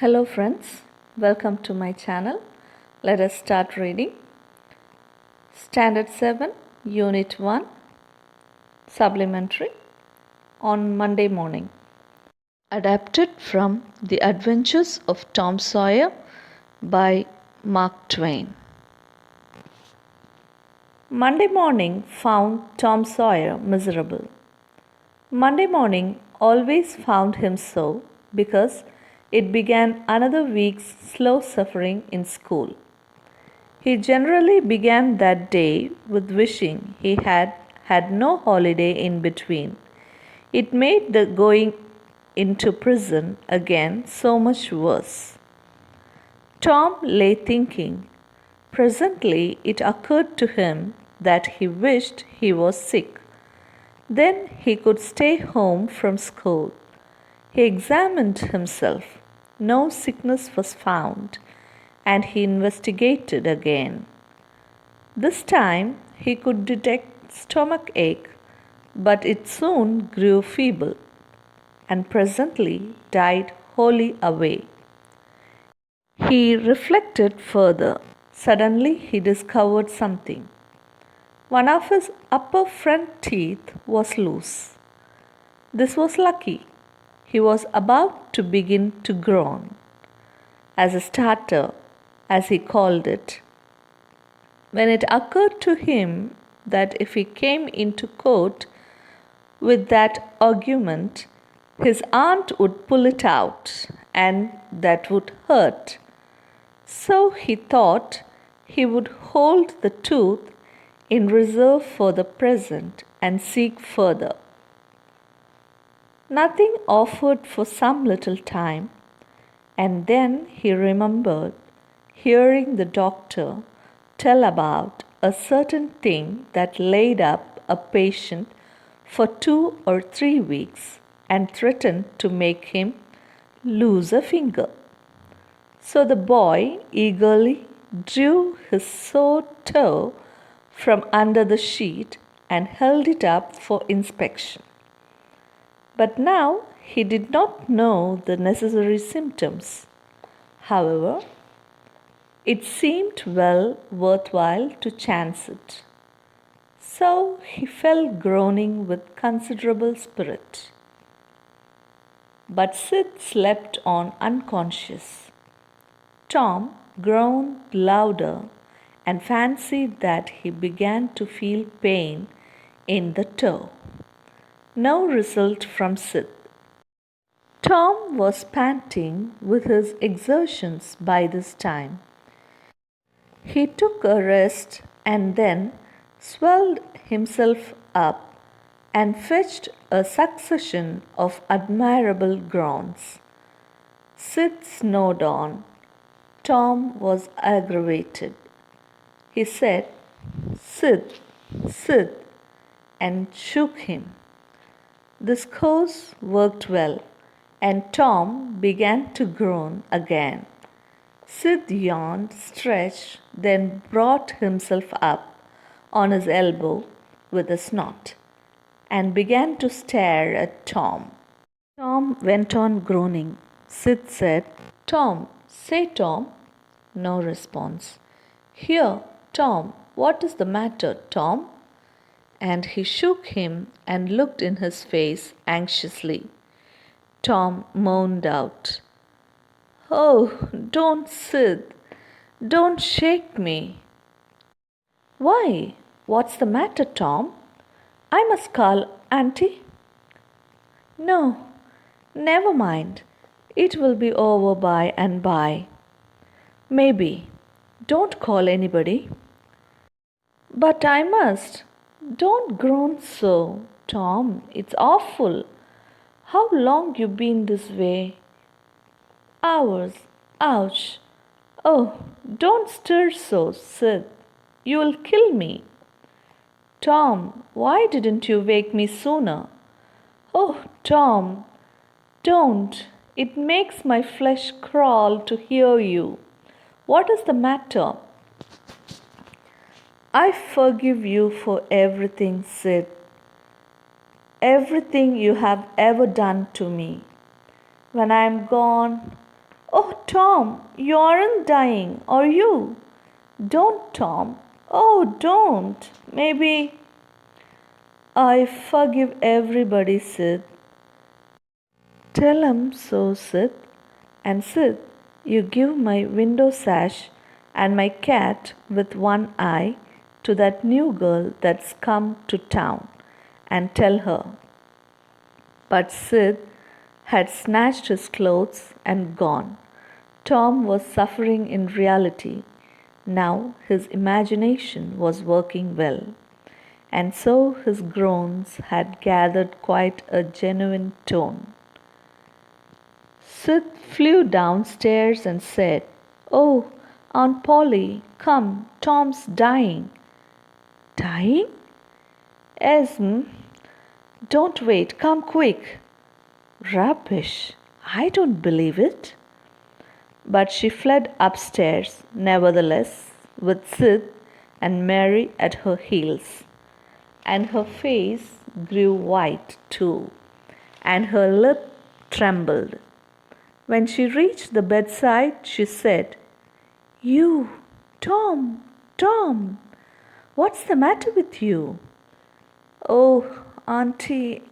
Hello friends, welcome to my channel. Let us start reading. Standard 7, Unit 1, Supplementary, on Monday morning. Adapted from The Adventures of Tom Sawyer by Mark Twain. Monday morning found Tom Sawyer miserable. Monday morning always found him so because it began another week's slow suffering in school. He generally began that day with wishing he had had no holiday in between. It made the going into prison again so much worse. Tom lay thinking. Presently it occurred to him that he wished he was sick. Then he could stay home from school. He examined himself. No sickness was found, and he investigated again. This time he could detect stomach ache, but it soon grew feeble, and presently died wholly away. He reflected further. Suddenly he discovered something. One of his upper front teeth was loose. This was lucky. He was about to begin to groan. As a starter, as he called it, when it occurred to him that if he came into court with that argument, his aunt would pull it out, and that would hurt. So he thought he would hold the tooth in reserve for the present and seek further. Nothing offered for some little time, and then he remembered hearing the doctor tell about a certain thing that laid up a patient for 2 or 3 weeks and threatened to make him lose a finger. So the boy eagerly drew his sore toe from under the sheet and held it up for inspection. But now he did not know the necessary symptoms. However, it seemed well worthwhile to chance it. So he fell groaning with considerable spirit. But Sid slept on unconscious. Tom groaned louder and fancied that he began to feel pain in the toe. No result from Sid. Tom was panting with his exertions by this time. He took a rest and then swelled himself up and fetched a succession of admirable groans. Sid snored on. Tom was aggravated. He said, "Sid, Sid," and shook him. This course worked well, and Tom began to groan again. Sid yawned, stretched, then brought himself up on his elbow with a snort, and began to stare at Tom. Tom went on groaning. Sid said, "Tom, say Tom." No response. "Here, Tom, what is the matter, Tom?" And he shook him and looked in his face anxiously. Tom moaned out, "Oh, don't, Sid. Don't shake me." "Why, what's the matter, Tom? I must call Auntie." "No, never mind. It will be over by and by. Maybe. Don't call anybody." "But I must. Don't groan so, Tom. It's awful. How long you been this way?" "Hours. Ouch. Oh, don't stir so, Sid. You'll kill me." "Tom, why didn't you wake me sooner?" "Oh, Tom, don't. It makes my flesh crawl to hear you. What is the matter?" "I forgive you for everything, Sid. Everything you have ever done to me. When I am gone, Oh, Tom, you aren't dying, are you? Don't, Tom. Oh, don't. Maybe. I forgive everybody, Sid. Tell 'em so, Sid. And Sid, you give my window sash and my cat with one eye to that new girl that's come to town and tell her. But Sid had snatched his clothes and gone. Tom was suffering in reality. Now his imagination was working well, and so his groans had gathered quite a genuine tone. Sid flew downstairs and said, "Oh, Aunt Polly, come, Tom's dying." "Dying?" "Yes, don't wait, come quick." "Rubbish! I don't believe it." But she fled upstairs, nevertheless, with Sid and Mary at her heels. And her face grew white too, and her lip trembled. When she reached the bedside, she said, "You, Tom, Tom, what's the matter with you?" "Oh, Auntie,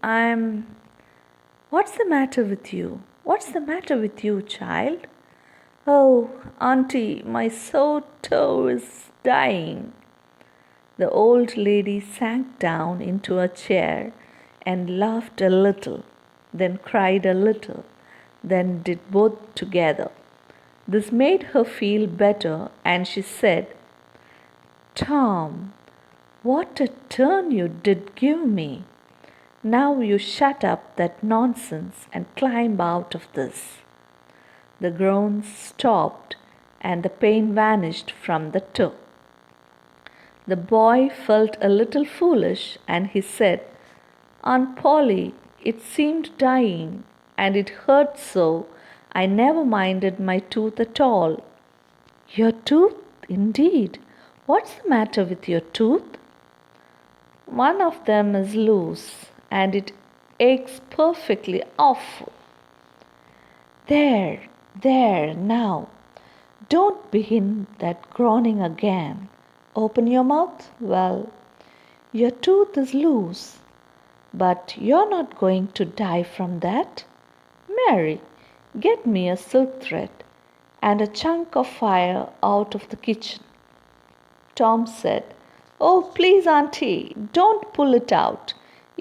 What's the matter with you? What's the matter with you, child?" "Oh, Auntie, my sore toe is dying." The old lady sank down into a chair and laughed a little, then cried a little, then did both together. This made her feel better, and she said, "Tom, what a turn you did give me. Now you shut up that nonsense and climb out of this." The groans stopped and the pain vanished from the toe. The boy felt a little foolish and he said, "Aunt Polly, it seemed dying and it hurt so I never minded my tooth at all." "Your tooth, indeed? What's the matter with your tooth?" "One of them is loose and it aches perfectly awful." There, there, now. Don't begin that groaning again. Open your mouth. Well, your tooth is loose, but you're not going to die from that. Mary, get me a silk thread and a chunk of fire out of the kitchen. Tom said, "Oh, please, Auntie, don't pull it out.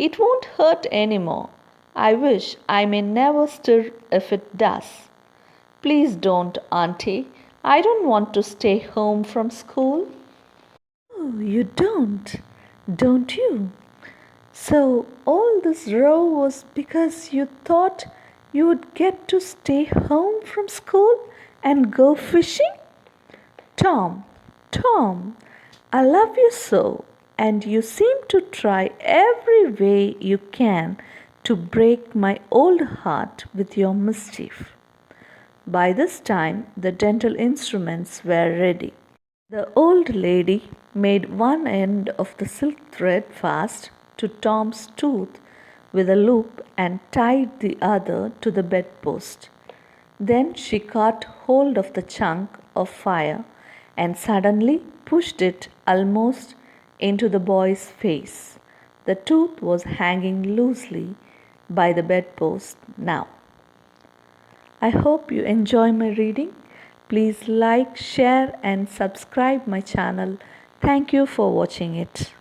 It won't hurt any more. I wish I may never stir if it does." "Please don't, Auntie. I don't want to stay home from school." "Oh, you don't you? So all this row was because you thought you would get to stay home from school and go fishing? Tom, Tom, I love you so, and you seem to try every way you can to break my old heart with your mischief." By this time, the dental instruments were ready. The old lady made one end of the silk thread fast to Tom's tooth with a loop and tied the other to the bedpost. Then she caught hold of the chunk of fire and suddenly pushed it almost into the boy's face. The tooth was hanging loosely by the bedpost now. I hope you enjoy my reading. Please like, share, and subscribe my channel. Thank you for watching it.